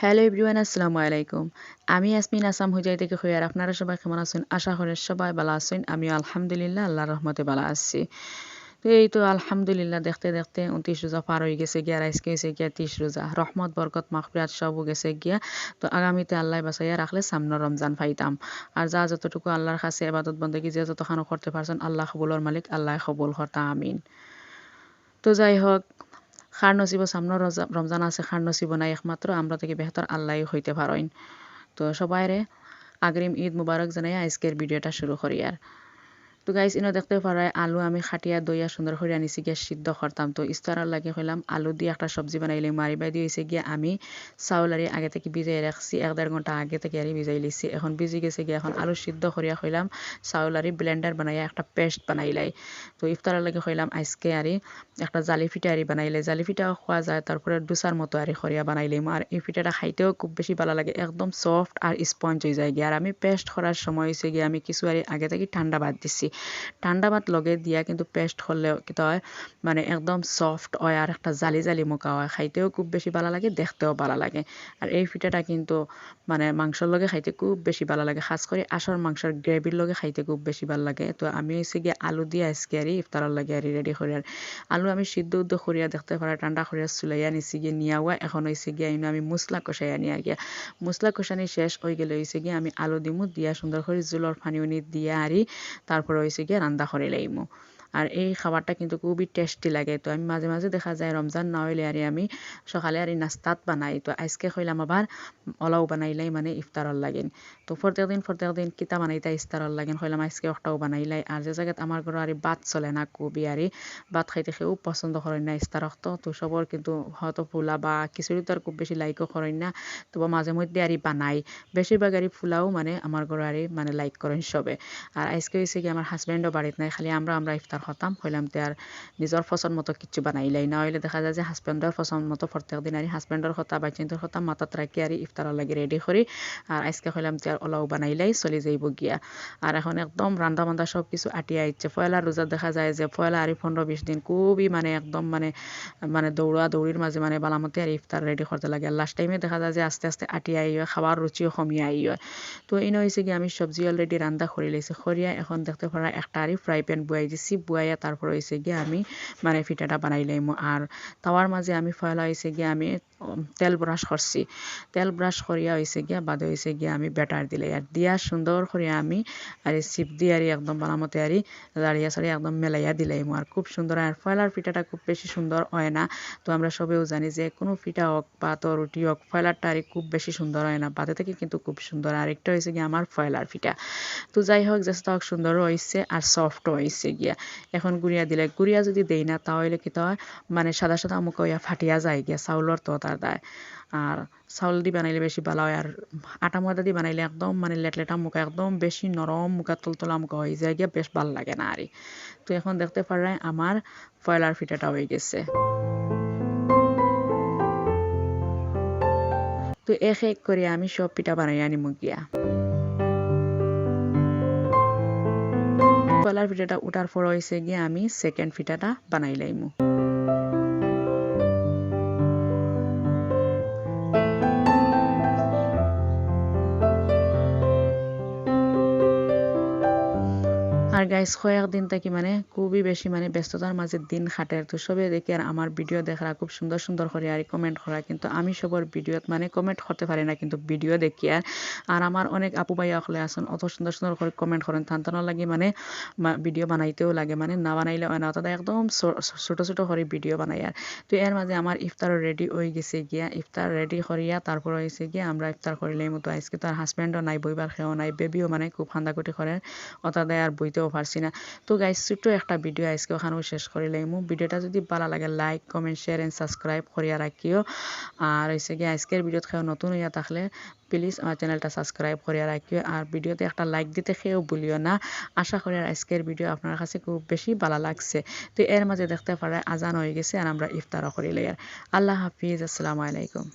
Hello everyone, আসসালামু আলাইকুম। আমি ইয়াসমিন আসাম হুজাই থেকে হইয়ার। আপনারা সবাই কেমন আছেন? আশা করি সবাই ভালো আছেন। আমি আলহামদুলিল্লাহ আল্লাহর রহমতে ভালো আছি। তো এই তো আলহামদুলিল্লাহ দেখতে দেখতে 29 রোজা পার হয়ে গেছে গিয়া, আর আজকে হয়েছে গিয়া 30 রোজা। রহমত বরকত মাগফিরাত সব গেছে গিয়া। তো আগামীতে আল্লাহ বাঁচাইয়া রাখলে সামনে রমজান পাইতাম। আর যা যতটুকু আল্লাহর কাছে ইবাদত বন্দেগী যে যতখানো করতে পারছেন, আল্লাহ কবুলের মালিক, আল্লাহ কবুল করতা আমিন। তো যাই হোক, খার নসিব সামনে রমজান আছে, খার নসিব নাই একমাত্র আমরা থেকে বেহতর আল্লাহ হইতে পারেন। তো সবাইরে আগ্রিম ঈদ মুবারক জানাই আজকের ভিডিওটা শুরু করি। আর তো গাইস ইনো দেখতে পারায় আলু আমি খাটিয়া দইয়া সুন্দর করে আনিছি গিয়া সিদ্ধ করতাম। তো ইস্তারার লাগে হইলাম আলু দিয়ে একটা সবজি বানাইলে মারিবাই দিয়ে হয়েছে গিয়া আমি চাউল আরি আগে থেকে ভিজাই রাখছি, 1-1.5 ঘন্টা আগে থেকে আরি ভিজাই লিছি। এখন ভিজি গেছে গিয়া, এখন আলু সিদ্ধ করিয়া হইলাম চাউল আরি ব্লেন্ডার বানাইয়া একটা পেস্ট বানাইলাই। তো ইফতারের লাগে হইলাম আজকে আরি একটা জালি পিঠা আরি বানাইলে, জালি পিঠাও খাওয়া যায়, তারপরে ডুসার মতো আরি করিয়া বানাইলাম। আর এই পিঠাটা খাইতেও খুব বেশি ভালো লাগে, একদম সফট আর স্পঞ্জ হয়ে যায় গিয়া। আর আমি পেস্ট করার সময় হয়েছে গিয়া আমি কিছু আরি আগে থেকে ঠান্ডা বাদ দিছি। ঠান্ডা ভাত লগে দিয়া কিন্তু পেস্ট করলে কিতা হয়, মানে একদম সফট হয় আর একটা জালি জালি মোকা হয়, খাইতেও খুব বেশি ভালো লাগে, দেখতেও ভালো লাগে। আর এই পিঠাটা কিন্তু মানে মাংসর লগে খাইতে খুব বেশি ভালো লাগে, খাস করে আশর মাংসের গ্রেভির লগে খাইতে খুব বেশি ভালো লাগে। তো আমি হয়েছে গিয়ে আলু দিয়ে আজকে আর ইফতারের লাগে আর রেডি করি। আর আলু আমি সিদ্ধ উদ্ধ করিয়া দেখতে পারা ঠান্ডা করিয়া চুলাইয়া নিছি গিয়ে নিয়া হওয়া। এখন হয়েছে গিয়ে আমি মশলা কষাইয়া নিয়ে গিয়া, মশলা কষানি শেষ হয়ে গেলে হয়েছে গিয়ে আমি আলু দিমু দিয়া সুন্দর করে জুলোর পানি উনি দিয়া আরি তারপরে হয়েছে গিয়ে রান্না করে লাইমু। আর এই খাবারটা কিন্তু খুবই টেস্টি লাগে। তো আমি মাঝে মাঝে দেখা যায় রমজান না হইলে আর আমি সকালে আর নাস্তাত বানাই। তো আজকে কইলাম আবার ওলাও বানাইলাই মানে ইফতারর লাগেন। তো প্রত্যেক দিন কিতা বানাইতা ইফতারর লাগেন, কইলাম আজকে একটাও বানাইলাই। আর যে জায়গাত আমার ঘরে আর ভাত চলে না খুবই, আর ভাত খাইতে খেয়েও পছন্দ করেন না ইফতারত। তো সবর কিন্তু হয়তো ফুলা বা খিচুড়ি তো আর খুব বেশি লাইকও করেন না। তবু মাঝে মধ্যে আর বানাই, বেশিরভাগ আর ফুলাও মানে আমার ঘরে আর মানে লাইক করেন সবে। আর আজকে হয়েছে কি আমার হাজব্যান্ডও বাড়িতে নাই, খালি আমরা ইফতার হতাম হইলাম। তে আর নিজের পছন্দ মতো কিছু বানাইলাই না, হইলে দেখা যায় যে হাজব্যান্ডের পছন্দ মতো প্রত্যেক দিন আর হাজব্যান্ডের কথা বা চিন্তার কথা মাথাত রাখি আর ইফতারের লাগে রেডি করি। আর আজকে হইলাম তে আর ওলাও বানাইলাই চলে যাইব গিয়া। আর এখন একদম রান্না বান্ধা সব কিছু আটিয়া ইচ্ছে। পয়লা রোজা দেখা যায় যে পয়লা আর 15-20 দিন খুবই মানে একদম মানে মানে দৌড়া দৌড়ির মাঝে মানে বালামতে আর ইফতার রেডি করতে লাগে। আর লাস্ট টাইমে দেখা যায় যে আস্তে আস্তে আটিয়া আই হয়, খাবার রুচিও কমিয়ে আই হয়। তো এই হয়েছে কি আমি সবজি অলরেডি রান্না করে লাইছি, করিয়া এখন দেখতে পারা একটা আর ফ্রাই প্যান বুয়াই দিছি, বুয়াইয়া তারপর হয়েছে গিয়ে আমি মানে পিঠাটা বানাই লাইম। আর তাওয়ার মাঝে আমি ফয়লা হয়েছে গিয়ে আমি তেল ব্রাশ করছি, তেল ব্রাশ করিয়া হয়েছে গিয়া বাদে হয়েছে গিয়া আমি ব্যাটার দিলাই। আর দিয়া সুন্দর করিয়া আমি আর সিপ দিয়ে আর একদম বানামতে আর দাঁড়িয়ে সারিয়া একদম মেলাইয়া দিলাইম। আর খুব সুন্দর। আর ফয়লার পিঠাটা খুব বেশি সুন্দর হয় না। তো আমরা সবেও জানি যে কোনো পিঠা হোক বা তো রুটি হোক ফয়লারটা আর খুব বেশি সুন্দর হয় না, বাদে থেকে কিন্তু খুব সুন্দর। আর একটা হয়েছে গিয়ে আমার ফয়লার পিঠা। তো যাই হোক, যেটা হোক সুন্দরও হয়েছে আর সফটও হয়েছে গিয়া। এখন গুড়িয়া দিলে, গুড়িয়া যদি দেই না তাহলে কি হয় মানে সাদা সাদা মুখে হইয়া ফাটিয়া যায় গিয়া চাউলর তো তার দায়। আর চাউল দি বানাইলে বেশি ভালো হয়। আর আটা ময়দা দি বানাইলে একদম মানে লেটলেটা মুখা একদম বেশি নরম মুখা তুলতুলা মুখা হয়ে যায় গিয়া, বেশ ভালো লাগে না আরই। তো এখন দেখতে পারায় আমার ফয়লার পিঠাটা হয়ে গেছে। তো এক এক করে আমি সব পিঠা বানাই আনিমু গিয়া। ফয়লার পিঠাটা উঠার পর হয়েছে গিয়ে আমি সেকেন্ড পিঠাটা বানাই লাইমু। আর গাইস কয়েকদিন থেকে মানে খুবই বেশি মানে ব্যস্ততার মাঝে দিন খাটের। তো সবে দেখি আর আমার ভিডিও দেখারা খুব সুন্দর সুন্দর করে আর কমেন্ট করা, কিন্তু আমি সবার ভিডিওত মানে কমেন্ট করতে পারি না, কিন্তু ভিডিও দেখি। আর আমার অনেক আপু ভাইয়া হলে আসেন অত সুন্দর সুন্দর করে কমেন্ট করেন, তান্তানোর লাগে মানে ভিডিও বানাইতেও লাগে, মানে না বানাইলে হয় না, অর্থাৎ একদম ছোট ছোট করে ভিডিও বানাই। আর তো এর মাঝে আমার ইফতার রেডি হয়ে গেছে গিয়া, ইফতার রেডি করিয়া তারপর হয়েছে গিয়া আমরা ইফতার করিলে মতো। আজকে তো আর হাজব্যান্ডও নাই, বইবার খেয়েও নাই, বেবিও মানে খুব হান্দাকুটি করে অর্থাৎ আর বইতেও পারছি না। তো গাইস ছোট্ট একটা ভিডিও আজকে ওখানেও শেষ করে লাইমু। ভিডিওটা যদি ভালো লাগে like comment share and subscribe করিয়া রাখিও। আর হয়েছে গিয়ে আজকের ভিডিওত খেয়েও নতুন হইয়া থাকলে প্লিজ আমার চ্যানেলটা সাবস্ক্রাইব করিয়া রাখিও। আর ভিডিওতে একটা লাইক দিতে খেয়েও ভুলিও না। আশা করি আর আজকের ভিডিও আপনার কাছে খুব বেশি ভালো লাগছে। তো এর মাঝে দেখতে পারে আজান হয়ে গেছে আর আমরা ইফতারও করি লাই। আর আল্লাহ হাফিজ, আসসালামু আলাইকুম।